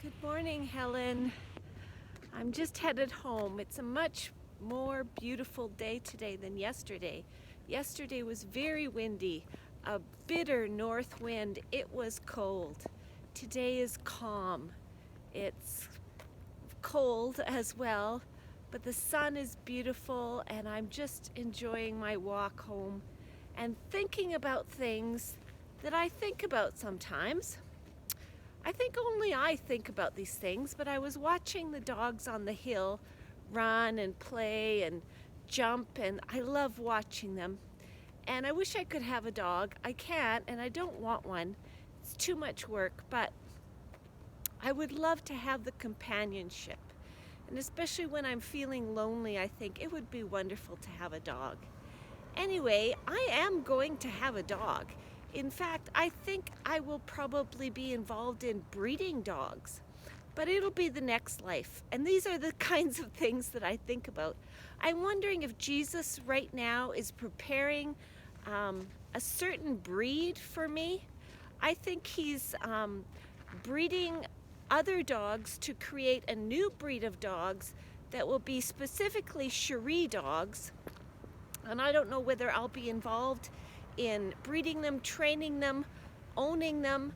Good morning, Helen. I'm just headed home. It's a much more beautiful day today than yesterday. Yesterday was very windy, a bitter north wind. It was cold. Today is calm. It's cold as well, but the sun is beautiful and I'm just enjoying my walk home and thinking about things that I think about sometimes. I think only I think about these things, but I was watching the dogs on the hill run and play and jump, and I love watching them. And I wish I could have a dog. I can't, and I don't want one. It's too much work, but I would love to have the companionship. And especially when I'm feeling lonely, I think it would be wonderful to have a dog. Anyway, I am going to have a dog. In fact, I think I will probably be involved in breeding dogs, but it'll be the next life. And these are the kinds of things that I think about. I'm wondering if Jesus right now is preparing a certain breed for me. I think he's breeding other dogs to create a new breed of dogs that will be specifically Cherie dogs. And I don't know whether I'll be involved in breeding them, training them, owning them,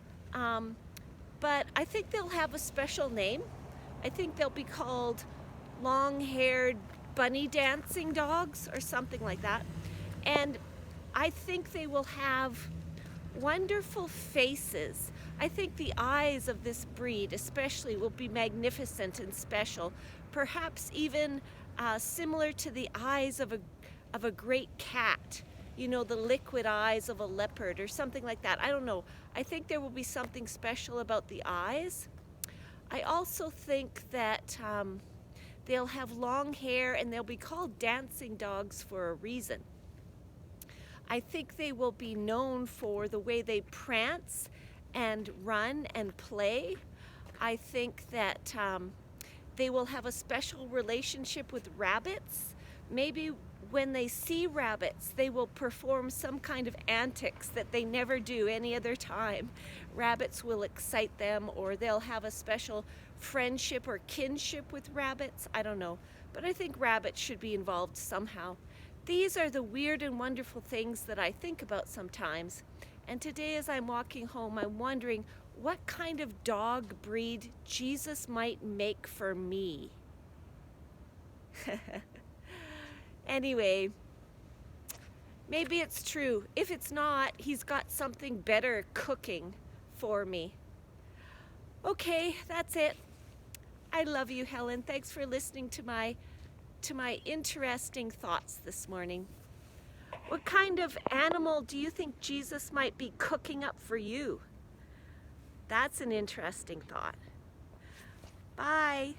but I think they'll have a special name. I think they'll be called long-haired bunny dancing dogs or something like that. And I think they will have wonderful faces. I think the eyes of this breed especially will be magnificent and special, perhaps even similar to the eyes of a great cat. You know, the liquid eyes of a leopard or something like that. I don't know. I think there will be something special about the eyes. I also think that they'll have long hair and they'll be called dancing dogs for a reason. I think they will be known for the way they prance and run and play. I think that they will have a special relationship with rabbits. Maybe when they see rabbits, they will perform some kind of antics that they never do any other time. Rabbits will excite them, or they'll have a special friendship or kinship with rabbits. I don't know, but I think rabbits should be involved somehow. These are the weird and wonderful things that I think about sometimes. And today as I'm walking home, I'm wondering what kind of dog breed Jesus might make for me. Anyway, maybe it's true. If it's not, he's got something better cooking for me. Okay, that's it. I love you, Helen. Thanks for listening to my interesting thoughts this morning. What kind of animal do you think Jesus might be cooking up for you? That's an interesting thought. Bye.